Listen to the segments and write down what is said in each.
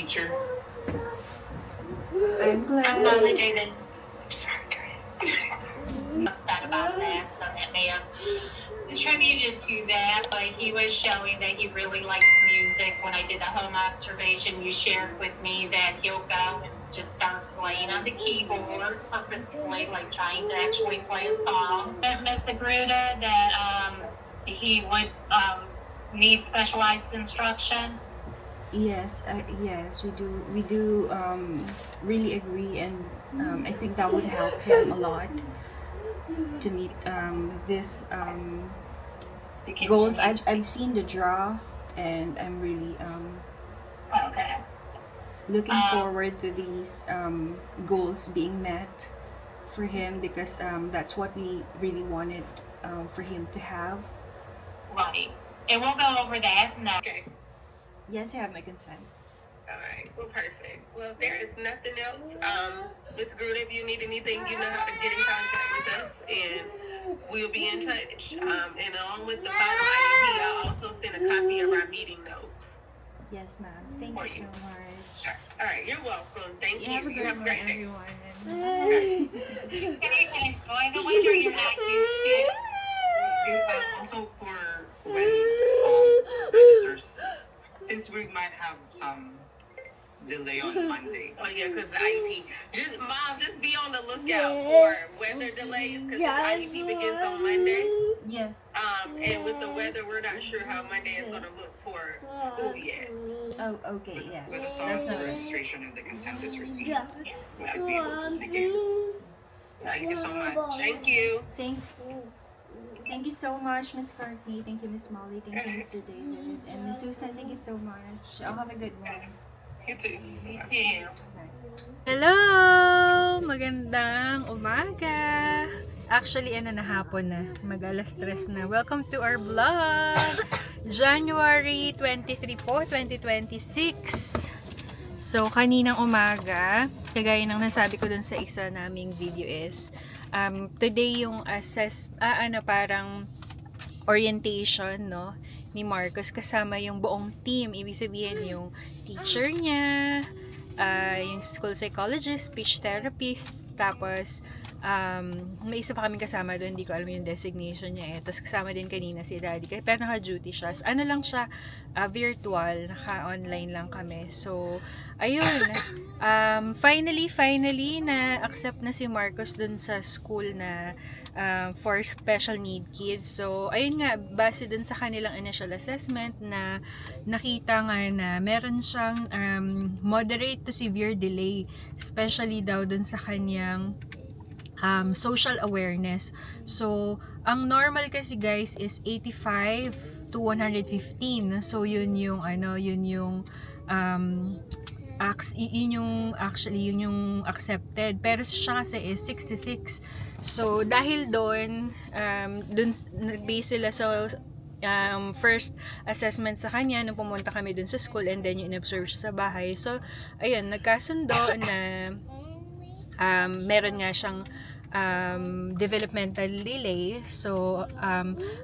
teacher? I'm glad. I'm gonna do this. Upset about that, so that may have contributed to that, but he was showing that he really likes music. When I did the home observation, you shared with me that he'll go and just start playing on the keyboard purposefully, like trying to actually play a song. Miss Agruda, that he would need specialized instruction. Yes, yes, we do really agree, and I think that would help him a lot to meet this goals. I've seen the draft, and I'm really Okay. looking forward to these goals being met for him, because that's what we really wanted for him to have. Right. And we'll go over that now. Okay. Yes, you have my consent. All right. Well, perfect. Well, if there is nothing else, Ms. Gruder, if you need anything, you know how to get in contact with us, and we'll be in touch. And along with the final IEP, I'll also send a copy of our meeting notes. Yes, ma'am. Thank you so much. All right. You're welcome. Thank you. Have a You have a good great one, day. everyone. Anything going the winter you're not used to. Also for when registers, since we might have some delay on Monday. Oh yeah, because the IEP. Just be on the lookout for weather delays, because the IEP begins on Monday. Yes. And with the weather, we're not sure how Monday is going to look for school yet. Oh, okay, yeah. With the That's start of the all right. registration and the consent is received, Yes. we should be able to begin. Thank you so much. Thank you. Thank you so much, Miss Courtney. Thank you, Miss Molly. Thank you, Mr. David. And Miss Susan, thank you so much. I'll have a good one. You too. Me too. Hello! Magandang umaga! Actually, na hapon na. Mag-alas 3 na. Welcome to our vlog! January 23 po, 2026. So, kaninang umaga, kagaya ng nasabi ko dun sa isa naming video is, today yung parang orientation, no, ni Marcos, kasama yung buong team. Ibig sabihin yung teacher niya, yung school psychologist, speech therapist, tapos may isa pa kaming kasama doon, hindi ko alam yung designation niya tapos kasama din kanina si daddy, pero naka-duty siya. Ano lang siya, virtual, naka-online lang kami. So, ayun, finally, na-accept na si Marcos dun sa school na for special need kids. So, ayun nga, base dun sa kanilang initial assessment na nakita nga na meron siyang moderate to severe delay, especially daw dun sa kanyang social awareness. So, ang normal kasi guys is 85 to 115. So, yun yung yun yung accepted. Pero siya kasi is 66. So, dahil doon nag-base sila sa first assessment sa kanya nung pumunta kami dun sa school, and then yung in-observe siya sa bahay. So, ayun, nagkasundo na meron nga siyang developmental delay. So,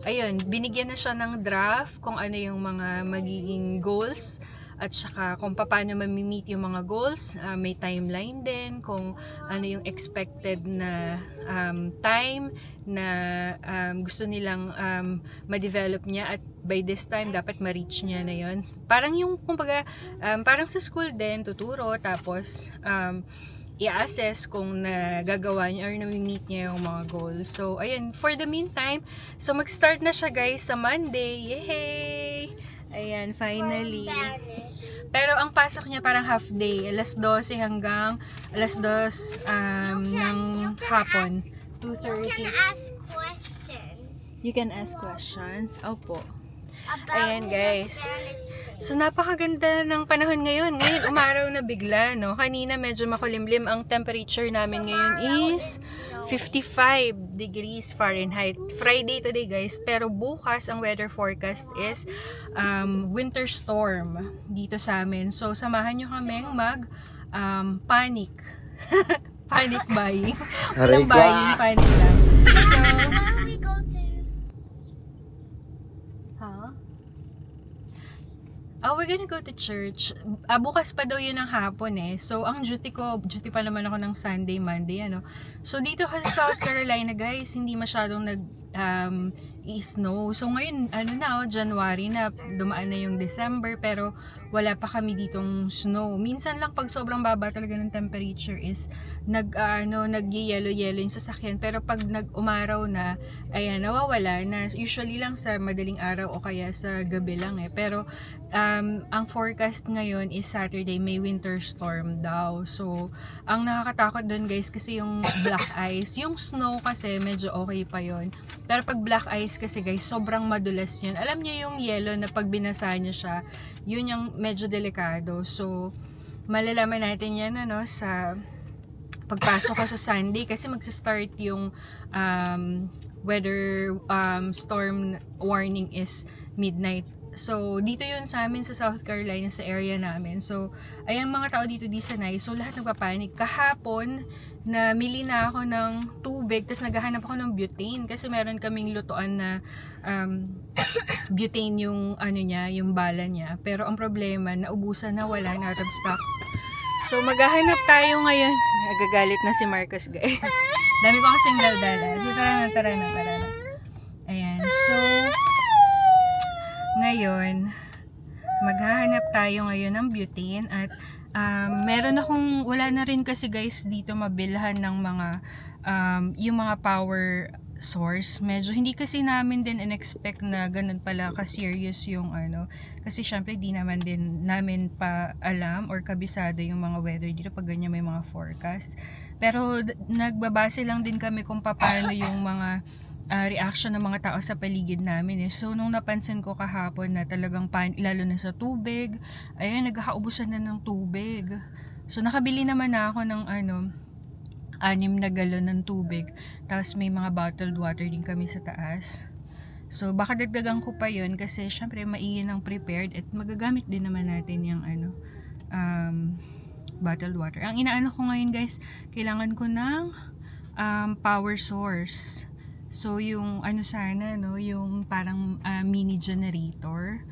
ayun, binigyan na siya ng draft kung ano yung mga magiging goals at saka kung paano ma-meet yung mga goals. May timeline din kung ano yung expected na time na gusto nilang ma-develop niya, at by this time dapat ma-reach niya na yun. Parang yung kumbaga parang sa school din tuturo, tapos i-assess kung nagagawa niya or na-meet niya yung mga goals. So, ayun, for the meantime, so mag-start na siya guys sa Monday. Yay! Ayan, finally. Pero ang pasok niya parang half day, alas 12 hanggang alas 2 ng hapon. 2:30. You can ask questions. You can ask questions. Opo. About Ayan guys. So, napakaganda ng panahon ngayon. Ngayon, umaraw na bigla, no? Kanina, medyo makulimlim. Ang temperature namin ngayon is 55 degrees Fahrenheit. Friday today, guys. Pero bukas, ang weather forecast is winter storm dito sa amin. So, samahan nyo kaming panic. Panic buying. Walang buying, panic lang. So, Will we go to? We're gonna go to church. Bukas pa daw yun ng hapon eh. So, ang duty pa naman ako ng Sunday, Monday, ano. So, dito kasi sa South Carolina, guys, hindi masyadong i-snow. So, ngayon, January na, dumaan na yung December, pero wala pa kami ditong snow. Minsan lang pag sobrang baba talaga ng temperature is nag-yellow-yellow yung sasakyan. Pero pag umaraw na, ayan, nawawala na. Usually lang sa madaling araw o kaya sa gabi lang eh. Pero, ang forecast ngayon is Saturday, may winter storm daw. So, ang nakakatakot dun guys kasi yung black ice. Yung snow kasi medyo okay pa yon. Pero pag black ice kasi guys, sobrang madulas yun. Alam niyo yung yellow na pag binasa niyo siya, yun yung medyo delikado. So, malalaman natin yan sa pagpasok ko sa Sunday kasi magsa-start yung weather storm warning is midnight. So, dito yun sa amin sa South Carolina, sa area namin. So, ayan mga tao dito di sanay. So, lahat nagpapanik. Kahapon, namili na ako ng tubig, tapos naghahanap ako ng butane. Kasi meron kaming lutuan na butane yung yung bala niya. Pero ang problema, naubusan na, wala na, out of stock. So, maghahanap tayo ngayon. Nagagalit na si Marcos, guys. Dami ko kasing daldala. Tara na. Ayan. So, ngayon, maghahanap tayo ngayon ng butane at wala na rin kasi guys dito mabilhan ng mga yung mga power source. Medyo hindi kasi namin din in-expect na ganun pala ka-serious yung kasi syempre di naman din namin pa alam or kabisado yung mga weather dito pag ganyan may mga forecast. Pero nagbabase lang din kami kung paano yung mga reaction ng mga tao sa paligid namin eh. So, nung napansin ko kahapon na talagang lalo na sa tubig, ayan, nagkakaubusan na ng tubig. So, nakabili naman na ako ng 6 na galon ng tubig. Tapos, may mga bottled water din kami sa taas. So, baka dagdagan ko pa yun kasi, syempre, maiyan ang prepared at magagamit din naman natin yung bottled water. Ang inaano ko ngayon, guys, kailangan ko ng power source. So, yung yung parang mini generator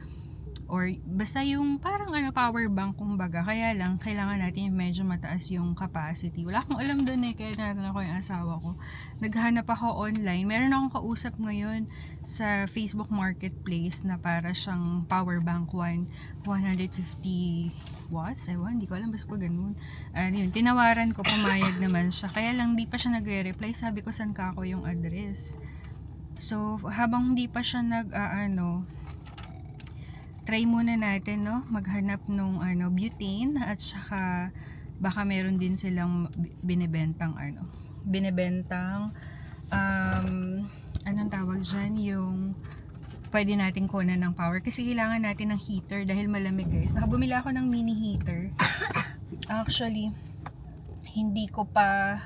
or basta yung parang power bank kumbaga. Kaya lang, kailangan natin yung medyo mataas yung capacity. Wala akong alam dun eh, kaya natin ako yung asawa ko. Naghanap ako online. Meron akong kausap ngayon sa Facebook Marketplace na para siyang power bank 150 watts. Ewan, hindi ko alam, basta ganun. Yun, tinawaran ko, pumayag naman siya. Kaya lang, di pa siya nagre-reply. Sabi ko, saan ka ako yung address. So, habang hindi pa siya try muna natin, maghanap nung butane at saka baka meron din silang binebentang anong tawag dyan, yung pwede natin kunan ng power kasi kailangan natin ng heater dahil malamig guys. Nakabumili ako ng mini heater. Actually, hindi ko pa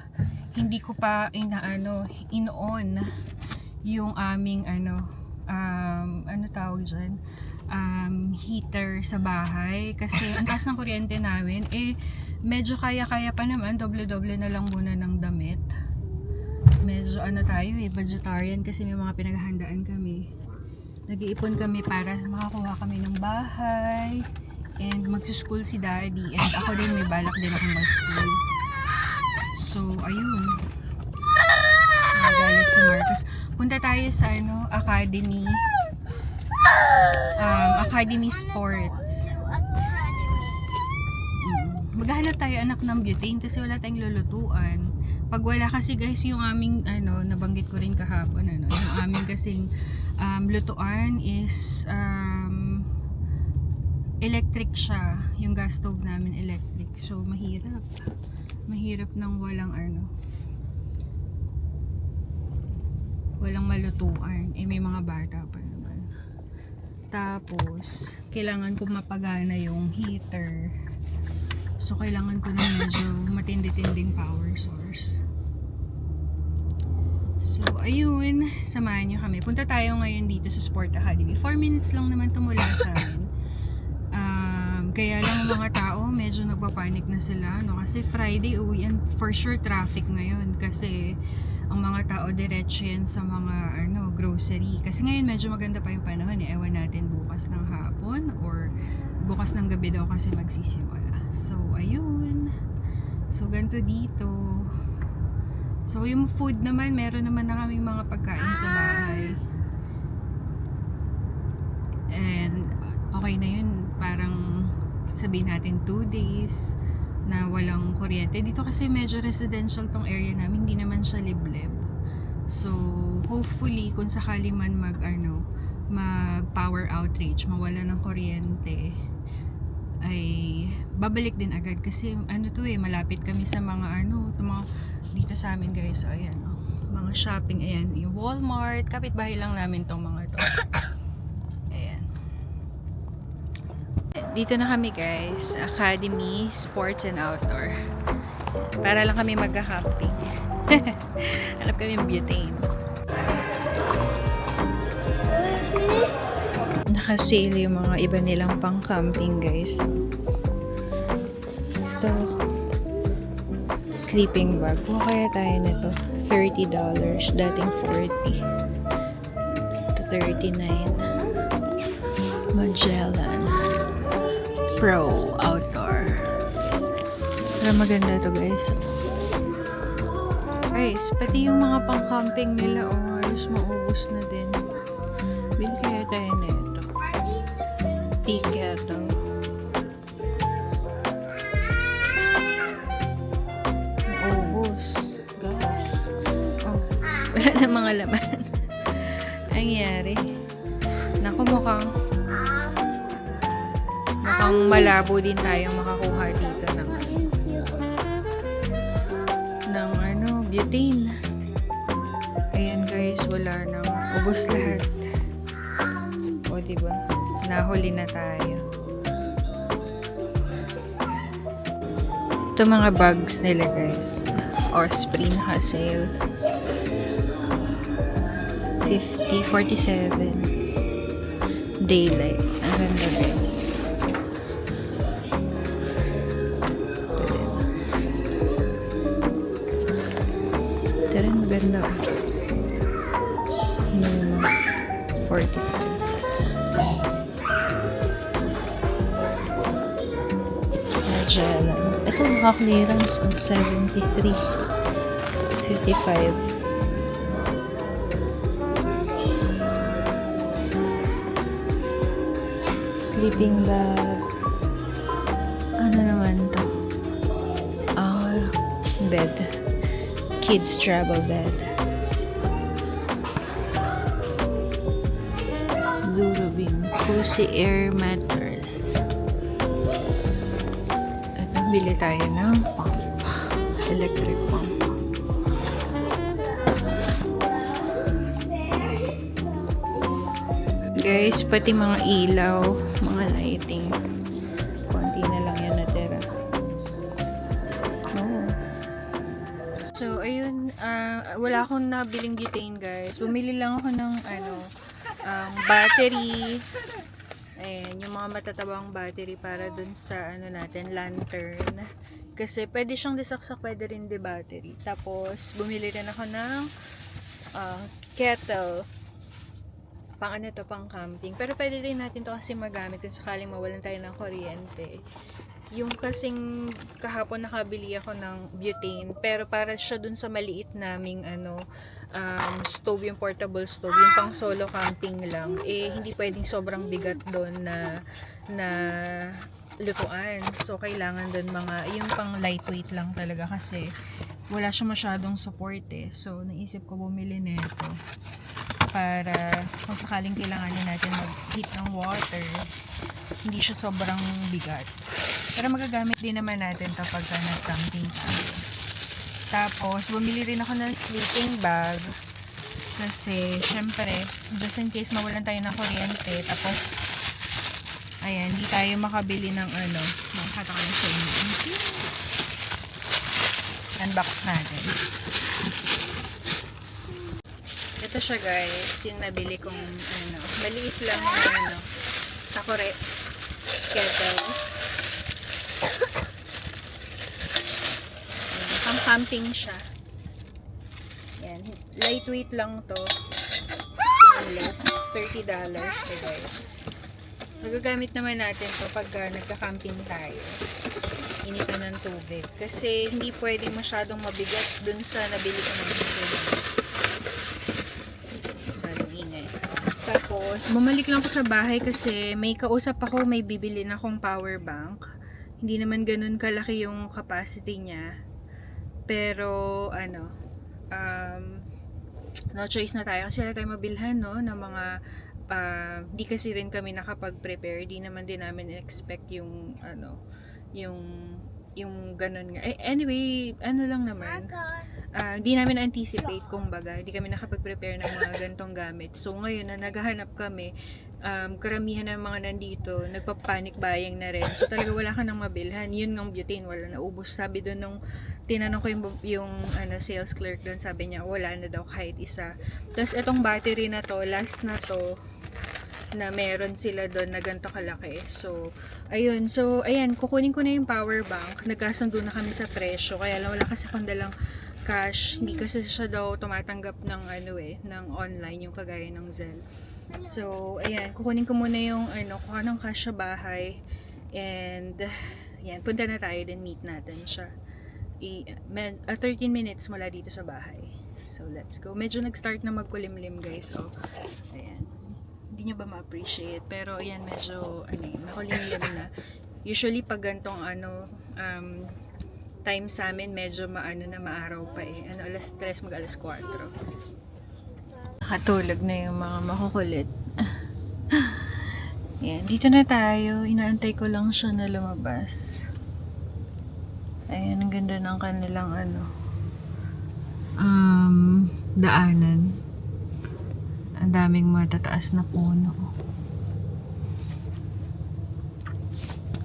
in-on yung aming tawag dyan, heater sa bahay kasi ang taas ng kuryente namin medyo kaya pa naman, doble-doble na lang muna ng damit. Medyo tayo vegetarian kasi may mga pinaghahandaan kami. Nag-iipon kami para makakuha kami ng bahay and magsuschool si daddy and ako din may balak din akong mag-school. So ayun, nagalit si Marcos. Punta tayo sa Academy Sports. Maghahanap tayo anak ng butane kasi wala tayong lulutuan. Pag wala kasi guys yung aming nabanggit ko rin kahapon yung aming kasing lutuan is electric siya. Yung gas stove namin electric. So mahirap nang walang malutuan. May mga bata pa naman. Tapos kailangan ko mapagana yung heater. So, kailangan ko na medyo matindi-tinding power source. So, ayun. Samahan nyo kami. Punta tayo ngayon dito sa Sport Academy. 4 minutes lang naman tumula sa amin. Kaya lang mga tao, medyo nagpapanik na sila. Kasi Friday, uwian. For sure, traffic ngayon. Kasi ang mga tao diretso yan sa mga grocery. Kasi ngayon, medyo maganda pa yung panahon. Ewan natin bukas ng hapon or bukas ng gabi daw kasi magsisimula. So, ayun. So, ganito dito. So, yung food naman, meron naman na kaming mga pagkain sa bahay. And, okay na yun. Parang, sabihin natin 2 days na walang kuryente. Dito kasi medyo residential tong area namin. Hindi naman siya liblib. So, hopefully, kung sakali man mag power outage, mawala ng kuryente, ay babalik din agad kasi malapit kami sa mga dito sa amin guys. So, ayan, mga shopping, ayan, yung Walmart, kapitbahay lang namin tong mga to. Ayan. Dito na kami guys, Academy Sports and Outdoor. Para lang kami magka-camping. Hanap kami ng butane. Naka-sale yung mga iba nilang pang-camping guys. Ito, sleeping bag. Kuha kaya tayo nito. $30. Dating $40. Ito, $39. Magellan Pro Outdoor. Pero maganda to guys. Guys, pati yung mga pang-camping nila, halos maubos na din. Bili kaya tayo nito. Tea kettle. Maubos. Gas. Oh, wala na mga laman. Nangyari. Naku, mukhang malabo din tayong makakuha dito ng butane. Ayan guys, wala nang ubos lahat. O diba, nahuli na tayo. Ito mga bags nila guys, Osprey naka-sale. $50.47 Daylight. Ang ganda guys. Ito rin maganda. Numa 45. Magellan. Ito naka-clearance ang 73. 55. Sleeping bag. Ano naman to? Bed. Kids travel bed. Durobin. Cozy air mattress. At nabili tayo ng pump. Electric pump. Guys, pati mga ilaw, mga lighting. Konti na lang yan natira. Oh. So, ayun, wala akong nabiling butane, guys. Bumili lang ako ng battery. Ayan, yung mga matatabang battery para dun sa natin, lantern. Kasi pwede siyang disaksak, pwede rin di battery. Tapos, bumili rin ako ng kettle. Pang camping. Pero pwede rin natin to kasi magamit kung sakaling mawalan tayo ng kuryente. Yung kasing kahapon nakabili ako ng butane, pero para siya dun sa maliit naming stove, yung portable stove, yung pang solo camping lang, hindi pwedeng sobrang bigat doon na lutuan. So kailangan doon yung pang lightweight lang talaga kasi wala siya masyadong support So naisip ko bumili nito para kung sakaling kailanganin natin mag-heat ng water, hindi siya sobrang bigat. Pero magagamit din naman natin kapag nag-camping tayo. Tapos, bumili rin ako ng sleeping bag. Kasi, syempre, just in case mawalan tayo ng kuryente. Tapos, ayan, hindi tayo makabili ng makakata ko na sa inyo. Unbox natin. Ito siya guys, yung nabili kong maliit lang na takore kettle. Pang camping siya. Yan, lightweight lang to. Stainless, $30 guys. Magagamit naman natin to pag nagka-camping tayo. Initan ng tubig. Kasi hindi pwedeng masyadong mabigat dun sa nabili ko ng dito. Masyadong ingay. Tapos, bumalik lang ko sa bahay kasi may kausap ako, may bibili na akong power bank. Hindi naman ganun kalaki yung capacity niya. Pero, no choice na tayo. Kasi wala tayong mabilhan, no? Ng mga, di kasi rin kami nakapag-prepare. Di naman din namin expect yung, yung ganun nga. Anyway, lang naman. Di namin anticipate, kumbaga. Di kami nakapag-prepare ng mga gantong gamit. So, ngayon na naghahanap kami, karamihan ng mga nandito, nagpa-panic buying na rin. So, talaga wala ka nang mabilhan. Yun ng butane, wala na ubos. Sabi doon nung tinanong ko yung sales clerk doon, sabi niya, wala na daw kahit isa. Tapos, itong battery na to, last na to, na meron sila doon na ganito kalaki. So, ayun. So, ayan, kukunin ko na yung power bank. Nagkasundo na kami sa presyo. Kaya lang wala kasi akong dalang cash. Hindi kasi siya daw tumatanggap ng ng online, yung kagaya ng Zelle. So, ayan, kukunin ko muna yung kuha ng cash sa bahay. And, ayan, punta na tayo, then meet natin siya. 13 minutes mula dito sa bahay. So, let's go. Medyo nag-start na magkulimlim, guys. So, ayan. Hindi nyo ba ma-appreciate? Pero, ayan, medyo, makulimlim na. Usually, pag gantong, time sa amin, medyo maaraw pa eh. Alas 3, mag-alas 4. Nakatulog na yung mga makukulit. Ayan, dito na tayo. Inaantay ko lang siya na lumabas. Ayan, ang ganda ng kanilang daanan. Ang daming matataas na puno.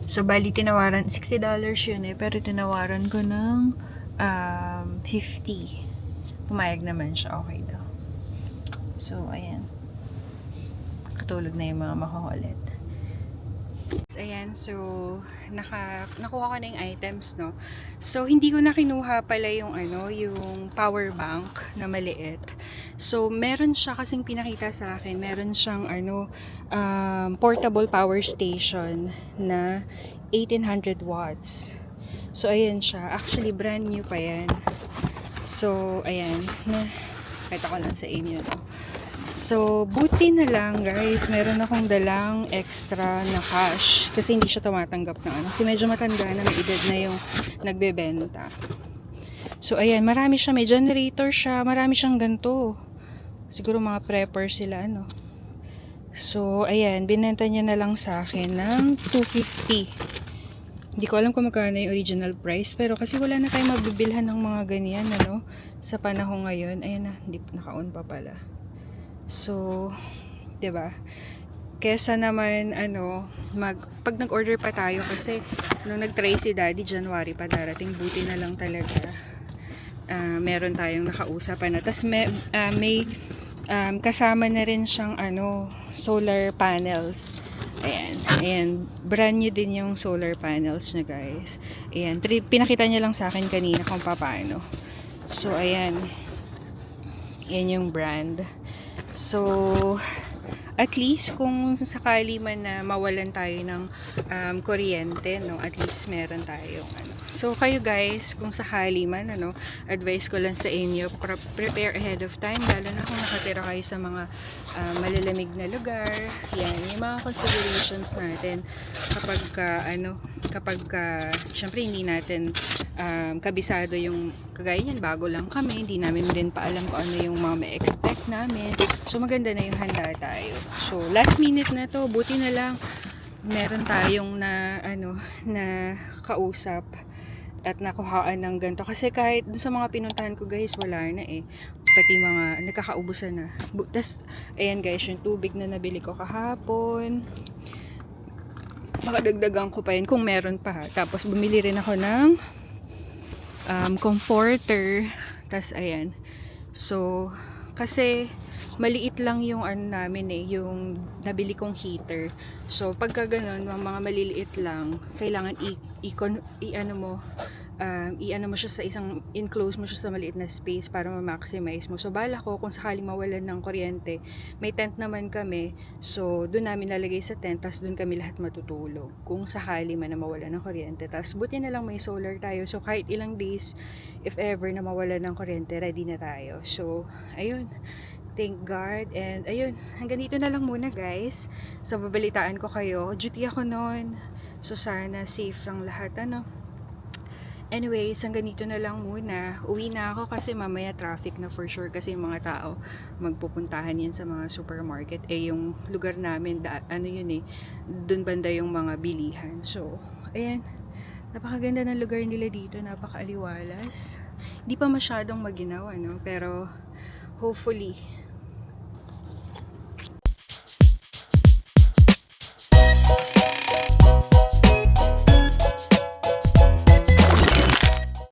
So, bali, tinawaran, $60 yun eh, pero tinawaran ko ng 50. Pumayag naman siya, okay daw. So, ayan. Katulog na yung mga makukulit. Ayan, so, nakuha ko na yung items, no? So, hindi ko na kinuha pala yung, yung power bank na maliit. So, meron siya kasing pinakita sa akin. Meron siyang, portable power station na 1800 watts. So, ayan siya. Actually, brand new pa yan. So, ayan. Pakita ko lang sa inyo, no? So, buti na lang, guys. Meron akong dalang extra na cash. Kasi hindi siya tumatanggap na Kasi medyo matanda na, may edad na yung nagbebenta. So, ayan. Marami siya. May generator siya. Marami siyang ganito. Siguro mga prepper sila, So, ayan. Binenta niya na lang sa akin ng $250. Hindi ko alam kung magkano yung original price. Pero kasi wala na tayong mabibilhan ng mga ganyan, sa panahon ngayon. Ayan na. Hindi naka-on pa pala. So, 'di ba? Kesa naman pag nag-order pa tayo kasi nung nag-try si Daddy January pa darating, buti na lang talaga. Meron tayong nakausapan na. Tas may kasama na rin siyang solar panels. Ayan, brand new din yung solar panels niya, guys. Ayan, pinakita niya lang sa akin kanina kung paano. So, ayan. Yan yung brand. So, at least kung sakali man na mawalan tayo ng kuryente, at least meron tayong So, kayo guys, kung sakali man, advice ko lang sa inyo, prepare ahead of time, lalo na kung nakatira kayo sa mga malalamig na lugar. Yan, yung mga considerations natin kapag syempre hindi natin kabisado yung kagaya niyan, bago lang kami, hindi namin din pa alam kung ano yung mga ma-expect namin. So, maganda na yung handa tayo. So, last minute na to, buti na lang meron tayong na kausap at nakuhaan ng ganito. Kasi kahit dun sa mga pinuntahan ko, guys, wala na eh. Pati mga nakakaubusan na. Tas, ayan guys, yung tubig na nabili ko kahapon. Makadagdagan ko pa yun kung meron pa. Tapos, bumili rin ako ng comforter. Tas, ayan. So, kasi maliit lang yung namin yung nabili kong heater. So, pagka ganun, mga maliliit lang, kailangan i-ano mo siya sa isang, enclose mo siya sa maliit na space para ma-maximize mo. So bala ko kung sakaling mawalan ng kuryente, may tent naman kami, so doon namin lalagay sa tent, tapos doon kami lahat matutulog kung sakali man na mawalan ng kuryente. Tapos buti na lang may solar tayo, so kahit ilang days, if ever na mawalan ng kuryente, ready na tayo. So ayun, thank God. And ayun, hanggang dito na lang muna guys. So babalitaan ko kayo, duty ako noon, so sana safe ang lahat, ano. Anyways, hanggang dito na lang muna. Uwi na ako kasi mamaya traffic na for sure kasi yung mga tao magpupuntahan yan sa mga supermarket. Eh, yung lugar namin, ano yun eh, dun banda yung mga bilihan. So, ayan. Napakaganda ng lugar nila dito. Napakaaliwalas. Hindi pa masyadong maginawa, no? Pero, hopefully,